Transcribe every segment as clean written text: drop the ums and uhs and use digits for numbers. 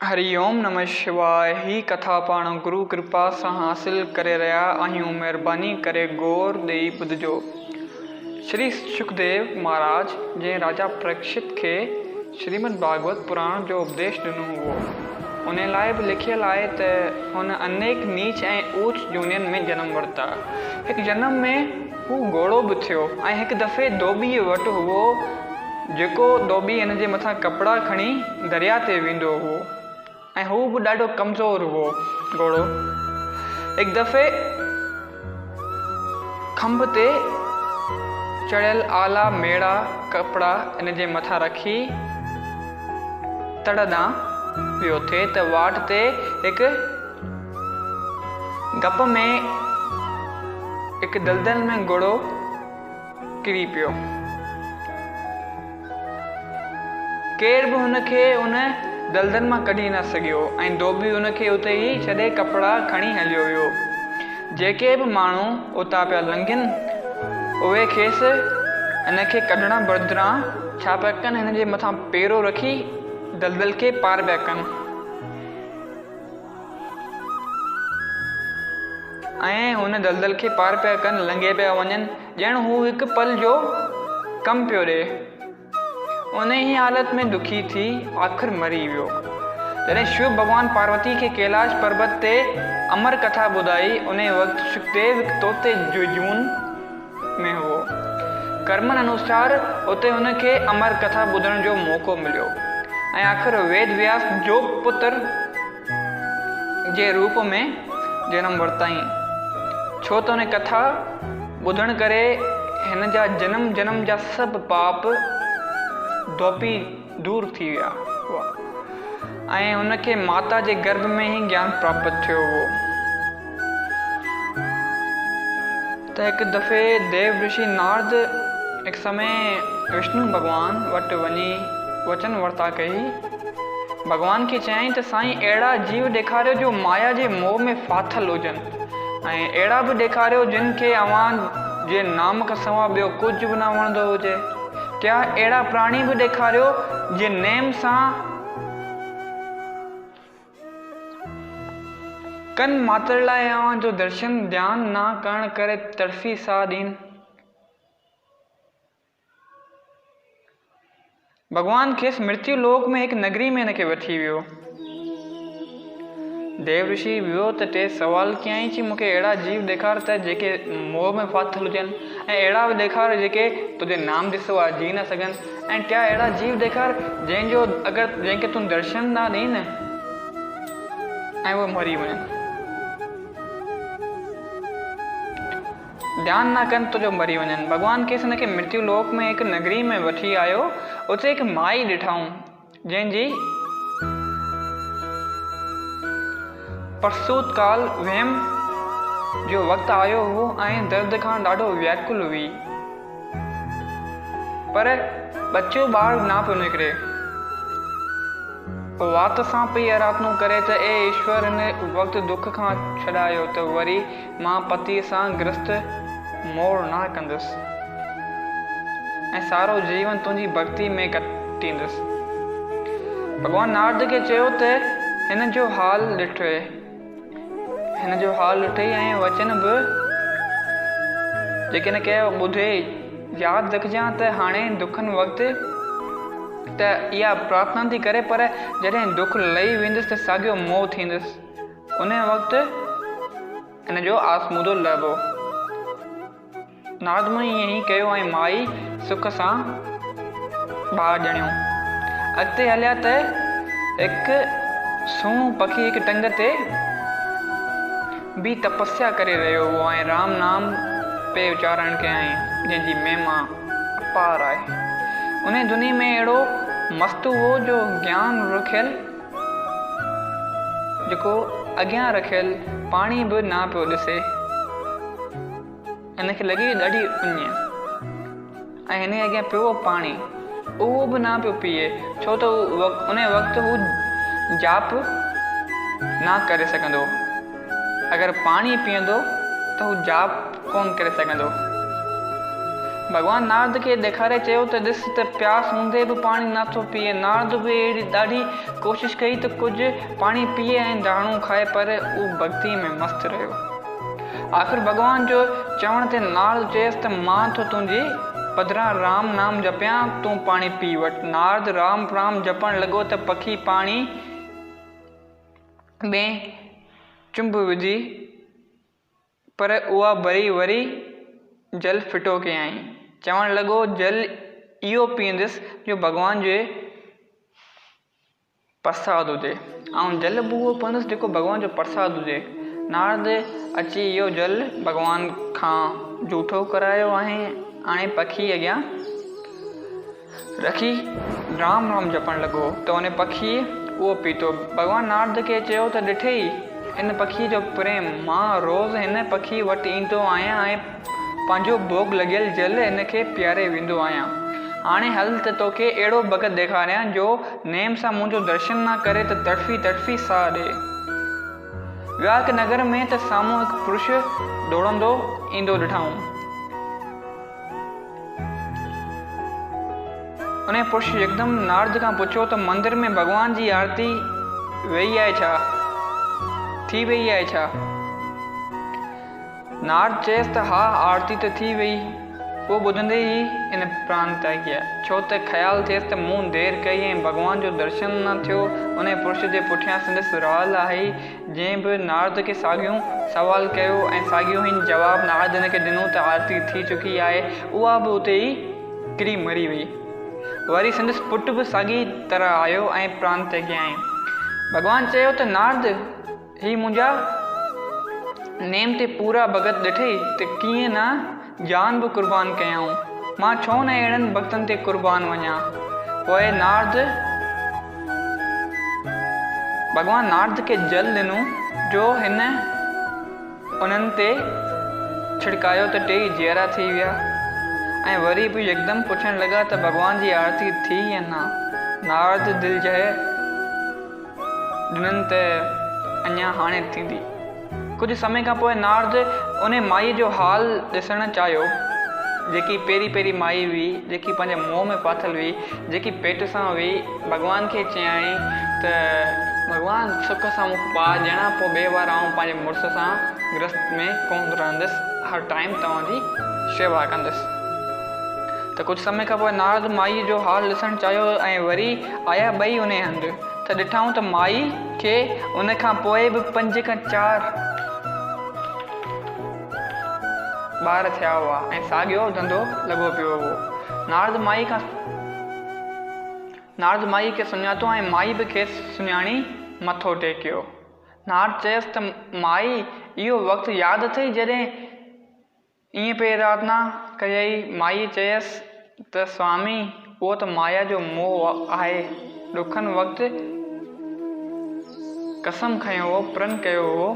हरिओम नमः शिवाय। ही कथा पाण गुरु कृपा से हासिल करे रहा आहियूं। मेहरबानी करे गौर देई ॿुधजो। श्री सुखदेव महाराज जंहिं राजा परीक्षित के श्रीमद भागवत पुराण जो उपदेश ॾिनो हुओ, उन लाइ बि लिखियल आहे त हुन अनेक नीच ऐं ऊच जूनियन में जन्म वरिता। हिकु जन्म में हू घोड़ो बि थियो ऐं हिकु दफ़े धोबीअ वटि हुओ, जेको धोबी हिन जे मथां कपिड़ा खणी दरिया ते वेंदो हुओ ऐं हू बि ॾाढो कमज़ोर हुओ घोड़ो। हिकु दफ़े खंभ ते चढ़ियल आला मेड़ा कपिड़ा इन जे मथां रखी तड़ ॾांहुं पियो थिए त वाट ते हिकु गप में हिकु दलदल में घोड़ो किरी पियो। केर बि हुनखे उन दलदल मां कढी न सघियो ऐं धोबी हुनखे उते ई छॾे कपिड़ा खणी हलियो वियो। जेके बि माण्हू उतां पिया लंघनि उहे खेसि हिनखे कढण बदिरां छा पिया कनि, हिन जे मथां पेरो रखी दलदल खे पार पिया कनि ऐं हुन दलदल खे पार पिया कनि, लंघे पिया वञनि ॼण हू हिकु पल जो कमु पियो ॾिए। उन ई हालत में दुखी थी आख़िर मरी वियो। जॾहिं शिव भॻवान पार्वती खे कैलाश पर्वत ते अमर कथा ॿुधाई, उन वक़्तु सुखदेव हिकु तोते जो जून में हुओ। कर्मनि अनुसार उते हुनखे अमर कथा ॿुधण जो मौक़ो मिलियो ऐं आख़िर वेद व्यास जो पुत्र जे रूप में जनम वरिताई। छो त उन कथा ॿुधण करे हिन जा जन्म जन्म जा सभु पाप धोपी दूर थी विया हुआ ऐं हुनखे माता जे गर्भ में ई ज्ञान प्राप्त थियो हो। त हिकु दफ़े देव ऋषि नारद हिकु समय विष्णु भॻवान वटि वञी वचन वर्ता कई। भॻवान खे चयईं त साईं, अहिड़ा जीव ॾेखारियो जो माया जे मोह में फाथल हुजनि ऐं अहिड़ा बि ॾेखारियो जिन खे अव्हां जे नाम खां सवाइ ॿियो कुझु बि न वणंदो हुजे। क्या अहिड़ा प्राणी बि ॾेखारियो जे नेम सां कनि मात्र लाइ अव्हां जो दर्शन ध्यान न करण करे तड़फी साह ॾीन। भॻवान खेसि मृत्यु लोक में हिकु नगरी में हिनखे वठी वियो। देव ऋषि वियो त टे सवाल कयईं कि मूंखे अहिड़ा जीव ॾेखार त जेके मोह में फाथल हुजनि ऐं अहिड़ा बि ॾेखार जेके तुंहिंजे नाम ॾिसो आहे जी न सघनि, ऐं टिया अहिड़ा जीव ॾेखार जंहिंखे तूं दर्शन न ॾेई न ऐं उहे मरी वञनि, ध्यानु न कनि तुंहिंजो मरी वञनि। भॻवान खेसि हिनखे मृत्यु लोक में हिकु नगरी में वठी आयो। उते हिकु माई ॾिठाऊं जंहिंजी प्रसूत काल वहम जो वक़्तु आयो हो ऐं दर्द खां ॾाढो व्याकुल हुई, पर बच्चो ॿार न पियो निकिरे। वात सां पई आराधना करे त ए ईश्वर, हिन वक़्तु दुख खां छॾायो त वरी मां पतीअ सां ग्रस्त मोड़ न कंदुसि ऐं सारो जीवन तुंहिंजी भक्ति में कटींदुसि। भॻवान नारद खे चयो त हिन जो हाल ॾिठई ऐं वचन बि जेके हिन कयो ॿुधे। यादि रखजांइ त हाणे दुखनि वक़्तु त इहा प्रार्थना थी करे, पर जॾहिं दुख लही वेंदुसि त साॻियो मोह थींदुसि। उन वक़्तु हिन जो आसमूदो लहिबो। नारद मुनि ईअं ई कयो ऐं माई सुख सां ॿार ॼणियो। अॻिते हलिया त हिकु सुहिणो पखी हिकु टंग ते बि तपस्या करे रहियो हो ऐं राम नाम पे उचारण कयईं, जंहिंजी महिमा अपार आहे। उन दुनिया में अहिड़ो मस्तु हो जो ज्ञान रखियल, जेको अॻियां रखियल पाणी बि न पियो ॾिसे। हिनखे लॻी ॾाढी उञ ऐं हिन अॻियां पियो पाणी, उहो बि न पियो पीए, छो त उन वक़्तु हू जाप न करे सघंदो। अगरि पाणी पीअंदो त हू जाप कोन करे सघंदो। भॻवानु नारद खे ॾेखारे चयो त ॾिस त प्यास हूंदे बि पाणी नथो पीए। नारद बि अहिड़ी ॾाढी कोशिशि कई त कुझु पाणी पीए ऐं दाणू खाए, पर उहो भक्ति में मस्तु रहियो। आख़िर भॻवान जो चवण ते नारद चयसि त मां थो तुंहिंजे पधरां राम नाम जपियां, तूं पाणी पी वठि। नारद राम राम जपण लॻो त पखी पाणी में चुंब विझी, पर उहा वरी जल फिटो कयईं। चवण लॻो जल इहो पीअंदुसि जो भॻवान जे प्रसाद हुजे, ऐं जल बि उहो पीअंदुसि जेको भॻवान जो प्रसाद हुजे। नारद अची इहो जल भॻवान खां जूठो करायो ऐं हाणे पखी अॻियां रखी राम राम जपण लॻो त उन पखी उहो पीतो। भॻवानु नारद खे चयो त ॾिठई इन पखीअ जो प्रेम, मां रोज़ हिन पखी वटि ईंदो आहियां ऐं पंहिंजो भोग लॻियल जल हिन खे पीआरे वेंदो आहियां। हाणे हल त तोखे अहिड़ो भॻत ॾेखारियां जो नेम सां मुंहिंजो दर्शन न करे त तड़फी साह ॾे। विया हिकु नगर में त साम्हूं हिकु पुरुष दौड़ंदो ईंदो ॾिठऊं। उन पुरुष यकदमि नारद खां पुछियो त मंदर में भॻवान जी आरती थी वई आहे छा? नारद चयसि त हा, आरती त थी वई। उहो ॿुधंदे ई इन प्राण त्याग कया, छो त ख़्यालु थियसि त मूं देरि कई ऐं भॻवान जो दर्शन न थियो। उन पुरुष जे पुठियां संदसि रहल आहे, जंहिं बि नारद खे साॻियो सवाल कयो ऐं साॻियो ई जवाबु नारद हिन खे ॾिनो त आरती थी चुकी आहे, उहा बि उते ई किरी मरी वई। वरी संदसि पुटु बि साॻी तरह आयो ऐं प्राण त्याग कयईं। भॻवानु चयो त नारद, ही मुंहिंजा नेम ते पूरा भॻत ॾिठई त कीअं न जान बि क़ुर्बान कयऊं, मां छो न अहिड़नि भक्तनि ते क़ुर्बान वञा। पोइ भॻवानु नारद खे जल ॾिनो जो हिन उन्हनि ते छिड़कायो त टेई जहिड़ा थी विया ऐं वरी बि यकदमि पुछण लॻा त भॻवान जी आरती थी या न। नारद दिलि चए ॾिननि त अञा हाणे थींदी। कुझु समय खां पोइ नारद उन माईअ जो हाल ॾिसणु चाहियो, जेकी पहिरीं माई हुई, जेकी पंहिंजे मुंहं में फाथल हुई, जेकी पेट सां हुई। भॻवान खे चयाईं त भॻवानु सुख सां मूंखे ॿार ॾियणा, पोइ ॿिए बार आउं पंहिंजे मुड़ुस सां गृहस्थ में कोन रहंदुसि, हर टाइम तव्हांजी शेवा कंदुसि। त कुझु समय खां पोइ नारद माईअ जो हाल ॾिसणु चाहियो ऐं वरी आया ॿई उन हंधि, त ॾिठऊं त माई खे उन खां पोइ बि 5 खां 4 ॿार थिया हुआ ऐं साॻियो धंधो लॻो पियो हो। नारद माई खे सुञातो ऐं माई बि खेसि सुञाणी मथो टेकियो। नारद चयसि त माई, इहो वक़्तु यादि अथई जॾहिं ईअं पे आराधना कयई? माई चयसि त स्वामी, उहो त माया जो मोह आहे। ॾुखनि वक़्तु कसम खयो हो, प्रण कयो हो,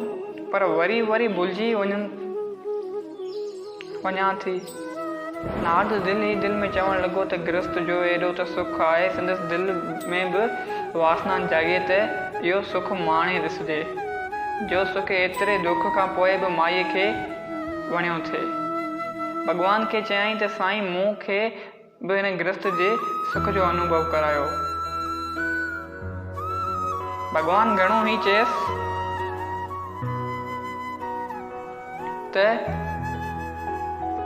पर वरी भुलिजी वञा थी। नारद दिलि में चवण लॻो त गृहस्थ जो एॾो त सुख आहे, संदसि दिलि में बि वासना जाॻे त इहो सुख माणे ॾिसजे, जो सुख एतिरे दुख खां पोइ बि माईअ खे वणियो थिए। भॻवान खे चयाईं त साईं, मूं खे बि हिन गृहस्थ जे सुख जो अनुभव करायो। भॻवानु घणो ई चयसि त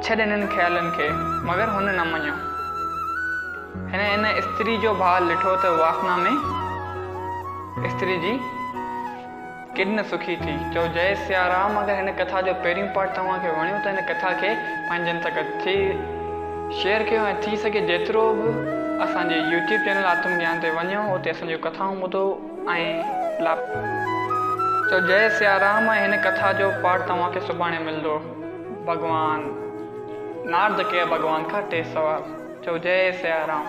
छॾ हिननि ख़्यालनि खे, मगर हुन न मञियो। हिन स्त्री जो भाल ॾिठो त वासना में स्त्री जी केॾी न सुखी थी। चओ जय सिया राम। अगरि हिन कथा जो पहिरियों पार्ट तव्हांखे वणियो त हिन कथा खे पंहिंजनि सां शेयर कयो ऐं थी सघे जेतिरो बि असांजे यूट्यूब चैनल आत्मज्ञान ते वञो, उते असांजूं कथाऊं ॿुधो ऐं लाभ। चओ जय सिया राम। ऐं हिन कथा जो पार्ट तव्हांखे सुभाणे मिलंदो। भॻवानु नारद कया भॻवान खां 3 सवाल। चओ जय सिया राम।